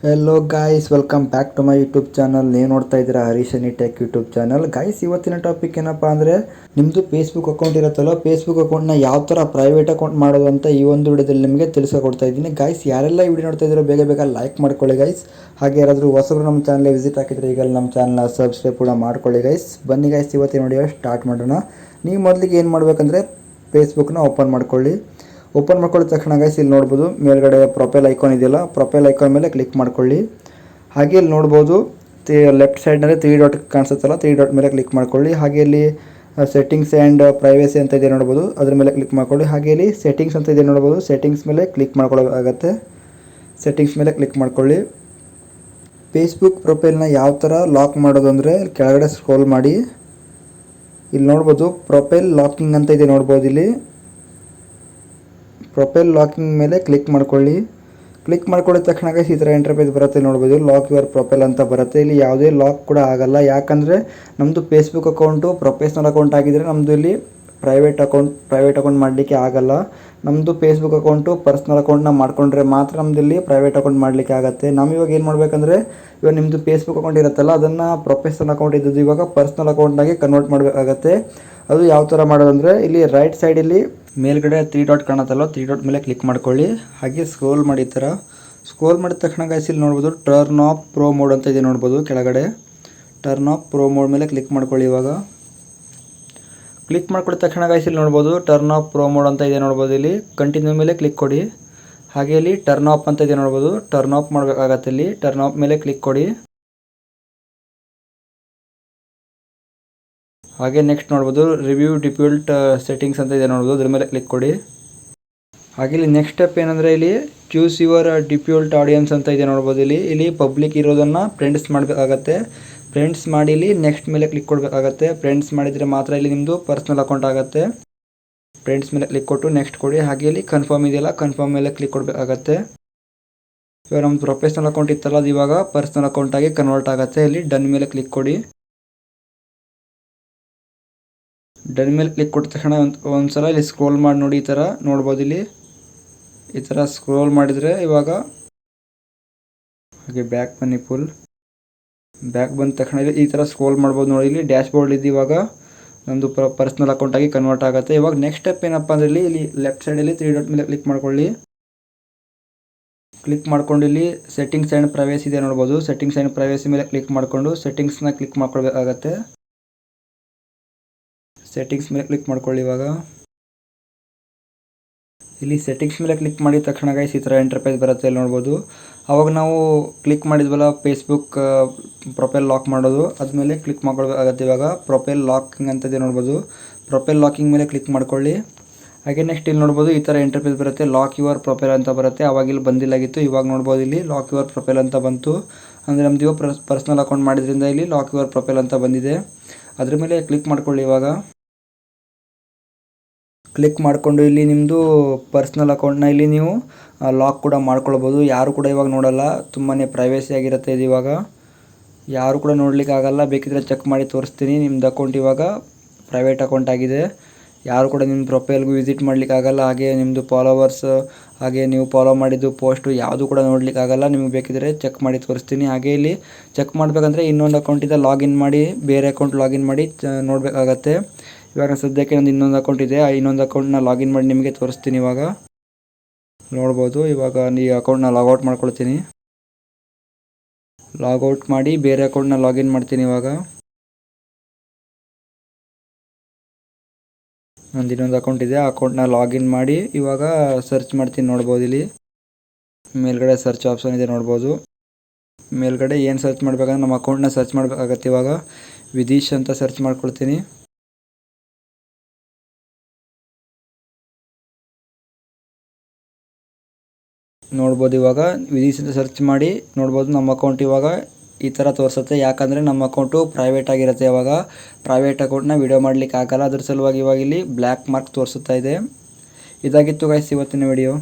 Hello guys, welcome back to my YouTube channel. ನೀವು ನೋಡ್ತಾ ಇದ್ದೀರಾ Harish any tech YouTube channel. Guys, ಇವತ್ತಿನ topic ಏನಪ್ಪ ಅಂದರೆ, ನಿಮ್ಮದು ಫೇಸ್ಬುಕ್ ಅಕೌಂಟ್ ಇರುತ್ತಲ್ಲ, ಫೇಸ್ಬುಕ್ ಅಕೌಂಟ್ನ ಯಾವ ಥರ ಪ್ರೈವೇಟ್ ಅಕೌಂಟ್ ಮಾಡೋದು ಅಂತ ಈ ಒಂದು ವಿಡಿಯೋದಲ್ಲಿ ನಿಮಗೆ ತಿಳಿಸ್ಕೊಡ್ತಾ ಇದ್ದೀನಿ. ಗಾಯ್ಸ್, ಯಾರೆಲ್ಲ ಈ ವಿಡಿಯೋ ನೋಡ್ತಾ ಇದ್ದೀರೋ ಬೇಗ ಲೈಕ್ ಮಾಡ್ಕೊಳ್ಳಿ ಗೈಸ್. ಹಾಗೆ ಯಾರಾದರೂ ಹೊಸಬರು ನಮ್ಮ ಚಾನಲ್ಗೆ ವಿಸಿಟ್ ಹಾಕಿದರೆ ಈಗ ನಮ್ಮ ಚಾನಲ್ನ ಸಬ್ಸ್ಕ್ರೈಬ್ ಕೂಡ ಮಾಡ್ಕೊಳ್ಳಿ ಗೈಸ್. ಬನ್ನಿ ಗೈಸ್, ಇವತ್ತಿನ ವಿಡಿಯೋ ಸ್ಟಾರ್ಟ್ ಮಾಡೋಣ. ನೀವು ಮೊದಲಿಗೆ ಏನು ಮಾಡಬೇಕಂದ್ರೆ, ಫೇಸ್ಬುಕ್ನ ಓಪನ್ ಮಾಡ್ಕೊಳ್ಳಿ. ಓಪನ್ ಮಾಡ್ಕೊಳ್ಳಿದ ತಕ್ಷಣ ಗೈಸ್ ಇಲ್ಲಿ ನೋಡ್ಬೋದು ಮೇಲ್ಗಡೆ ಪ್ರೊಫೈಲ್ ಐಕಾನ್ ಇದೆಯಲ್ಲ, ಪ್ರೊಫೈಲ್ ಐಕಾನ್ ಮೇಲೆ ಕ್ಲಿಕ್ ಮಾಡ್ಕೊಳ್ಳಿ. ಹಾಗೆ ಇಲ್ಲಿ ನೋಡ್ಬೋದು ಲೆಫ್ಟ್ ಸೈಡ್ನಲ್ಲಿ 3 ಡಾಟ್ ಕಾಣಿಸುತ್ತಲ್ಲ, 3 ಡಾಟ್ ಮೇಲೆ ಕ್ಲಿಕ್ ಮಾಡ್ಕೊಳ್ಳಿ. ಹಾಗೆ ಇಲ್ಲಿ ಸೆಟ್ಟಿಂಗ್ಸ್ ಆ್ಯಂಡ್ ಪ್ರೈವೇಸಿ ಅಂತ ಇದೆ ನೋಡ್ಬೋದು, ಅದ್ರ ಮೇಲೆ ಕ್ಲಿಕ್ ಮಾಡ್ಕೊಳ್ಳಿ. ಹಾಗೆ ಇಲ್ಲಿ ಸೆಟ್ಟಿಂಗ್ಸ್ ಅಂತ ಇದೆ ನೋಡ್ಬೋದು, ಸೆಟ್ಟಿಂಗ್ಸ್ ಮೇಲೆ ಕ್ಲಿಕ್ ಮಾಡ್ಕೊಳ್ಳೋಕ್ಕಾಗತ್ತೆ. ಸೆಟ್ಟಿಂಗ್ಸ್ ಮೇಲೆ ಕ್ಲಿಕ್ ಮಾಡ್ಕೊಳ್ಳಿ. ಫೇಸ್ಬುಕ್ ಪ್ರೊಫೈಲ್ನ ಯಾವ ಥರ ಲಾಕ್ ಮಾಡೋದು ಅಂದರೆ, ಕೆಳಗಡೆ ಸ್ಕ್ರೋಲ್ ಮಾಡಿ ಇಲ್ಲಿ ನೋಡ್ಬೋದು ಪ್ರೊಫೈಲ್ ಲಾಕಿಂಗ್ ಅಂತ ಇದೆ ನೋಡ್ಬೋದು. ಇಲ್ಲಿ ಪ್ರೊಫೈಲ್ ಲಾಕಿಂಗ್ ಮೇಲೆ ಕ್ಲಿಕ್ ಮಾಡ್ಕೊಳ್ಳಿ. ಕ್ಲಿಕ್ ಮಾಡ್ಕೊಳ್ಳಿದ ತಕ್ಷಣ ಈ ಥರ ಇಂಟರ್ಫೇಸ್ ಬರುತ್ತೆ ನೋಡ್ಬೋದು, ಲಾಕ್ ಯುವರ್ ಪ್ರೊಫೈಲ್ ಅಂತ ಬರುತ್ತೆ. ಇಲ್ಲಿ ಯಾವುದೇ ಲಾಕ್ ಕೂಡ ಆಗಲ್ಲ, ಯಾಕಂದರೆ ನಮ್ಮದು ಫೇಸ್ಬುಕ್ ಅಕೌಂಟು ಪ್ರೊಫೆಷ್ನಲ್ ಅಕೌಂಟ್ ಆಗಿದ್ದರೆ ನಮ್ಮದು ಇಲ್ಲಿ ಪ್ರೈವೇಟ್ ಅಕೌಂಟ್ ಮಾಡಲಿಕ್ಕೆ ಆಗಲ್ಲ. ನಮ್ಮದು ಫೇಸ್ಬುಕ್ ಅಕೌಂಟು ಪರ್ಸ್ನಲ್ ಅಕೌಂಟ್ನ ಮಾಡ್ಕೊಂಡ್ರೆ ಮಾತ್ರ ನಮ್ಮದು ಇಲ್ಲಿ ಪ್ರೈವೇಟ್ ಅಕೌಂಟ್ ಮಾಡಲಿಕ್ಕೆ ಆಗುತ್ತೆ. ನಾವು ಇವಾಗ ಏನು ಮಾಡಬೇಕಂದ್ರೆ, ಇವಾಗ ನಿಮ್ಮದು ಫೇಸ್ಬುಕ್ ಅಕೌಂಟ್ ಇರುತ್ತಲ್ಲ, ಅದನ್ನು ಪ್ರೊಫೆಷ್ನಲ್ ಅಕೌಂಟ್ ಇದ್ದದ್ದು ಇವಾಗ ಪರ್ಸ್ನಲ್ ಅಕೌಂಟ್ನಾಗೆ ಕನ್ವರ್ಟ್ ಮಾಡಬೇಕಾಗತ್ತೆ. ಅದು ಯಾವ ಥರ ಮಾಡೋದಂದರೆ, ಇಲ್ಲಿ ರೈಟ್ ಸೈಡಲ್ಲಿ ಮೇಲ್ಗಡೆ 3 ಡಾಟ್ ಕಾಣುತ್ತಲ್ಲ, 3 ಡಾಟ್ ಮೇಲೆ ಕ್ಲಿಕ್ ಮಾಡ್ಕೊಳ್ಳಿ. ಹಾಗೆ ಸ್ಕ್ರೋಲ್ ಮಾಡಿ ಥರ ಸ್ಕ್ರೋಲ್ ಮಾಡಿದ ತಕ್ಷಣ ಗೈಸ್ ಇಲ್ಲಿ ನೋಡ್ಬೋದು ಟರ್ನ್ ಆಫ್ ಪ್ರೋ ಮೋಡ್ ಅಂತ ಇದೆ ನೋಡ್ಬೋದು. ಕೆಳಗಡೆ ಟರ್ನ್ ಆಫ್ ಪ್ರೋ ಮೋಡ್ ಮೇಲೆ ಕ್ಲಿಕ್ ಮಾಡ್ಕೊಳ್ಳಿ. ಇವಾಗ ಕ್ಲಿಕ್ ಮಾಡ್ಕೊಳ್ಳಿದ ತಕ್ಷಣ ಗೈಸ್ ಇಲ್ಲಿ ನೋಡ್ಬೋದು ಟರ್ನ್ ಆಫ್ ಪ್ರೋ ಮೋಡ್ ಅಂತ ಇದೆ ನೋಡ್ಬೋದು. ಇಲ್ಲಿ ಕಂಟಿನ್ಯೂ ಮೇಲೆ ಕ್ಲಿಕ್ ಕೊಡಿ. ಹಾಗೆ ಇಲ್ಲಿ ಟರ್ನ್ ಆಫ್ ಅಂತ ಇದೆ ನೋಡ್ಬೋದು, ಟರ್ನ್ ಆಫ್ ಮಾಡಬೇಕಾಗತ್ತೆ. ಇಲ್ಲಿ ಟರ್ನ್ ಆಫ್ ಮೇಲೆ ಕ್ಲಿಕ್ ಕೊಡಿ. ಹಾಗೆ ನೆಕ್ಸ್ಟ್ ನೋಡ್ಬೋದು ರಿವ್ಯೂ ಡಿಫಾಲ್ಟ್ ಸೆಟ್ಟಿಂಗ್ಸ್ ಅಂತ ಇದೆ ನೋಡ್ಬೋದು, ಅದ್ರ ಮೇಲೆ ಕ್ಲಿಕ್ ಕೊಡಿ. ಹಾಗೆ ಇಲ್ಲಿ ನೆಕ್ಸ್ಟ್ ಸ್ಟೆಪ್ ಏನಂದರೆ, ಇಲ್ಲಿ ಚೂಸ್ ಯುವರ್ ಡಿಫಾಲ್ಟ್ ಆಡಿಯನ್ಸ್ ಅಂತ ಇದೆ ನೋಡ್ಬೋದು. ಇಲ್ಲಿ ಪಬ್ಲಿಕ್ ಇರೋದನ್ನು ಫ್ರೆಂಡ್ಸ್ ಮಾಡಬೇಕಾಗತ್ತೆ. ಫ್ರೆಂಡ್ಸ್ ಮಾಡಿ ಇಲ್ಲಿ ನೆಕ್ಸ್ಟ್ ಮೇಲೆ ಕ್ಲಿಕ್ ಕೊಡಬೇಕಾಗತ್ತೆ. ಫ್ರೆಂಡ್ಸ್ ಮಾಡಿದರೆ ಮಾತ್ರ ಇಲ್ಲಿ ನಿಮ್ಮದು ಪರ್ಸ್ನಲ್ ಅಕೌಂಟ್ ಆಗುತ್ತೆ. ಫ್ರೆಂಡ್ಸ್ ಮೇಲೆ ಕ್ಲಿಕ್ ಕೊಟ್ಟು ನೆಕ್ಸ್ಟ್ ಕೊಡಿ. ಹಾಗೆ ಇಲ್ಲಿ ಕನ್ಫರ್ಮ್ ಇದೆಯಲ್ಲ, ಕನ್ಫರ್ಮ್ ಮೇಲೆ ಕ್ಲಿಕ್ ಕೊಡಬೇಕಾಗತ್ತೆ. ಇವಾಗ ನಮ್ಮ ಪ್ರೊಫೆಷ್ನಲ್ ಅಕೌಂಟ್ ಇತ್ತಲ್ಲ, ಅದು ಇವಾಗ ಪರ್ಸ್ನಲ್ ಅಕೌಂಟಾಗಿ ಕನ್ವರ್ಟ್ ಆಗುತ್ತೆ. ಇಲ್ಲಿ ಡನ್ ಮೇಲೆ ಕ್ಲಿಕ್ ಕೊಡಿ. ಡನ್ ಮೇಲೆ ಕ್ಲಿಕ್ ಕೊಟ್ಟ ತಕ್ಷಣ ಒಂದ್ಸಲ ಇಲ್ಲಿ ಸ್ಕ್ರೋಲ್ ಮಾಡಿ ನೋಡಿ, ಈ ಥರ ನೋಡ್ಬೋದು. ಇಲ್ಲಿ ಈ ಥರ ಸ್ಕ್ರೋಲ್ ಮಾಡಿದರೆ ಇವಾಗ ಹಾಗೆ ಬ್ಯಾಕ್ ಬನ್ನಿ, ಫುಲ್ ಬ್ಯಾಕ್ ಬಂದ ತಕ್ಷಣ ಇಲ್ಲಿ ಈ ಥರ ಸ್ಕ್ರೋಲ್ ಮಾಡ್ಬೋದು ನೋಡಿ. ಇಲ್ಲಿ ಡ್ಯಾಶ್ ಬೋರ್ಡ್ ಇದು ಇವಾಗ ನಮ್ಮದು ಪರ್ಸ್ನಲ್ ಅಕೌಂಟಾಗಿ ಕನ್ವರ್ಟ್ ಆಗುತ್ತೆ. ಇವಾಗ ನೆಕ್ಸ್ಟ್ ಸ್ಟೆಪ್ ಏನಪ್ಪ ಅಂದರೆ, ಇಲ್ಲಿ ಲೆಫ್ಟ್ ಸೈಡಲ್ಲಿ 3 ಡಾಟ್ ಮೇಲೆ ಕ್ಲಿಕ್ ಮಾಡ್ಕೊಳ್ಳಿ. ಕ್ಲಿಕ್ ಮಾಡ್ಕೊಂಡು ಇಲ್ಲಿ ಸೆಟ್ಟಿಂಗ್ಸ್ ಆ್ಯಂಡ್ ಪ್ರೈವೇಸಿ ಇದೆ ನೋಡ್ಬೋದು, ಸೆಟ್ಟಿಂಗ್ಸ್ ಆ್ಯಂಡ್ ಪ್ರೈವೇಸಿ ಮೇಲೆ ಕ್ಲಿಕ್ ಮಾಡಿಕೊಂಡು ಸೆಟ್ಟಿಂಗ್ಸ್ನ ಕ್ಲಿಕ್ ಮಾಡ್ಕೊಳ್ಬೇಕಾಗತ್ತೆ. ಸೆಟ್ಟಿಂಗ್ಸ್ ಮೇಲೆ ಕ್ಲಿಕ್ ಮಾಡ್ಕೊಳ್ಳಿ. ಇವಾಗ ಇಲ್ಲಿ ಸೆಟ್ಟಿಂಗ್ಸ್ ಮೇಲೆ ಕ್ಲಿಕ್ ಮಾಡಿದ ತಕ್ಷಣ ಗೈಸ್ ಈ ಥರ ಇಂಟರ್ಫೇಸ್ ಬರುತ್ತೆ ಇಲ್ಲಿ ನೋಡ್ಬೋದು. ಅವಾಗ ನಾವು ಕ್ಲಿಕ್ ಮಾಡಿದ್ವಲ್ಲ ಫೇಸ್ಬುಕ್ ಪ್ರೊಫೈಲ್ ಲಾಕ್ ಮಾಡೋದು, ಅದ್ಮೇಲೆ ಕ್ಲಿಕ್ ಮಾಡ್ಕೊಳ್ಬೇಕಾಗತ್ತೆ. ಇವಾಗ ಪ್ರೊಫೈಲ್ ಲಾಕಿಂಗ್ ಅಂತಿದೆ ನೋಡ್ಬೋದು, ಪ್ರೊಫೈಲ್ ಲಾಕಿಂಗ್ ಮೇಲೆ ಕ್ಲಿಕ್ ಮಾಡ್ಕೊಳ್ಳಿ. ಹಾಗೆ ನೆಕ್ಸ್ಟ್ ಇಲ್ಲಿ ನೋಡ್ಬೋದು ಈ ಥರ ಇಂಟರ್ಫೇಸ್ ಬರುತ್ತೆ, ಲಾಕ್ ಯುವರ್ ಪ್ರೊಫೈಲ್ ಅಂತ ಬರುತ್ತೆ. ಅವಾಗ ಇಲ್ಲಿ ಬಂದಿಲ್ಲಾಗಿತ್ತು, ಇವಾಗ ನೋಡ್ಬೋದು ಇಲ್ಲಿ ಲಾಕ್ ಯುವರ್ ಪ್ರೊಫೈಲ್ ಅಂತ ಬಂತು. ಅಂದರೆ ನಮ್ದು ಇವಾಗ ಪರ್ಸ್ನಲ್ ಅಕೌಂಟ್ ಮಾಡಿದ್ರಿಂದ ಇಲ್ಲಿ ಲಾಕ್ ಯುವರ್ ಪ್ರೊಫೈಲ್ ಅಂತ ಬಂದಿದೆ. ಅದ್ರ ಮೇಲೆ ಕ್ಲಿಕ್ ಮಾಡ್ಕೊಳ್ಳಿ. ಇವಾಗ ಕ್ಲಿಕ್ ಮಾಡಿಕೊಂಡು ಇಲ್ಲಿ ನಿಮ್ಮದು ಪರ್ಸ್ನಲ್ ಅಕೌಂಟ್ನ ಇಲ್ಲಿ ನೀವು ಲಾಕ್ ಕೂಡ ಮಾಡ್ಕೊಳ್ಬೋದು. ಯಾರು ಕೂಡ ಇವಾಗ ನೋಡಲ್ಲ, ತುಂಬಾ ಪ್ರೈವೇಸಿ ಆಗಿರುತ್ತೆ ಇದು. ಇವಾಗ ಯಾರು ಕೂಡ ನೋಡ್ಲಿಕ್ಕೆ ಆಗಲ್ಲ. ಬೇಕಿದ್ರೆ ಚೆಕ್ ಮಾಡಿ ತೋರಿಸ್ತೀನಿ. ನಿಮ್ಮದು ಅಕೌಂಟ್ ಇವಾಗ ಪ್ರೈವೇಟ್ ಅಕೌಂಟ್ ಆಗಿದೆ, ಯಾರು ಕೂಡ ನಿಮ್ಮ ಪ್ರೊಫೈಲ್ಗೂ ವಿಸಿಟ್ ಮಾಡ್ಲಿಕ್ಕೆ ಆಗಲ್ಲ. ಹಾಗೆ ನಿಮ್ಮದು ಫಾಲೋವರ್ಸ್, ಹಾಗೆ ನೀವು ಫಾಲೋ ಮಾಡಿದ್ದು ಪೋಸ್ಟು ಯಾವುದು ಕೂಡ ನೋಡ್ಲಿಕ್ಕೆ ಆಗಲ್ಲ. ನಿಮಗೆ ಬೇಕಿದ್ರೆ ಚೆಕ್ ಮಾಡಿ ತೋರಿಸ್ತೀನಿ. ಹಾಗೆ ಇಲ್ಲಿ ಚೆಕ್ ಮಾಡಬೇಕಂದ್ರೆ ಇನ್ನೊಂದು ಅಕೌಂಟಿಂದ ಲಾಗಿನ್ ಮಾಡಿ, ಬೇರೆ ಅಕೌಂಟ್ ಲಾಗಿನ್ ಮಾಡಿ ನೋಡಬೇಕಾಗತ್ತೆ. ಇವಾಗ ಸದ್ಯಕ್ಕೆ ಇನ್ನೊಂದು ಅಕೌಂಟ್ ಇದೆ, ಇನ್ನೊಂದು ಅಕೌಂಟ್ನ ಲಾಗಿನ್ ಮಾಡಿ ನಿಮಗೆ ತೋರಿಸ್ತೀನಿ. ಇವಾಗ ನೋಡ್ಬೋದು, ಇವಾಗ ಈ ಅಕೌಂಟ್ನ ಲಾಗೌಟ್ ಮಾಡ್ಕೊಳ್ತೀನಿ. ಲಾಗೌಟ್ ಮಾಡಿ ಬೇರೆ ಅಕೌಂಟ್ನ ಲಾಗಿನ್ ಮಾಡ್ತೀನಿ. ಇವಾಗ ನಂದು ಇನ್ನೊಂದು ಅಕೌಂಟ್ ಇದೆ, ಆ ಅಕೌಂಟ್ನ ಲಾಗಿನ್ ಮಾಡಿ ಇವಾಗ ಸರ್ಚ್ ಮಾಡ್ತೀನಿ. ನೋಡ್ಬೋದು ಇಲ್ಲಿ ಮೇಲ್ಗಡೆ ಸರ್ಚ್ ಆಪ್ಷನ್ ಇದೆ ನೋಡ್ಬೋದು. ಮೇಲ್ಗಡೆ ಏನು ಸರ್ಚ್ ಮಾಡಬೇಕಂದ್ರೆ ನಮ್ಮ ಅಕೌಂಟ್ನ ಸರ್ಚ್ ಮಾಡಬೇಕಾಗತ್ತೆ. ಇವಾಗ ವಿದೀಶ್ ಅಂತ ಸರ್ಚ್ ಮಾಡ್ಕೊಳ್ತೀನಿ. ನೋಡ್ಬೋದು ಇವಾಗ ವಿದೀಶ್ ಅಂತ ಸರ್ಚ್ ಮಾಡಿ ನೋಡ್ಬೋದು ನಮ್ಮ ಅಕೌಂಟ್ ಇವಾಗ ಈ ಥರ ತೋರಿಸುತ್ತೆ. ಯಾಕಂದರೆ ನಮ್ಮ ಅಕೌಂಟು ಪ್ರೈವೇಟ್ ಆಗಿರುತ್ತೆ. ಇವಾಗ ಪ್ರೈವೇಟ್ ಅಕೌಂಟ್ನ ವಿಡಿಯೋ ಮಾಡಲಿಕ್ಕೆ ಆಗಲ್ಲ, ಅದ್ರ ಸಲುವಾಗಿ ಇವಾಗ ಇಲ್ಲಿ ಬ್ಲ್ಯಾಕ್ ಮಾರ್ಕ್ ತೋರಿಸುತ್ತಾ ಇದೆ. ಇದಾಗಿತ್ತು ಗೈಸ್ ಇವತ್ತಿನ ವಿಡಿಯೋ.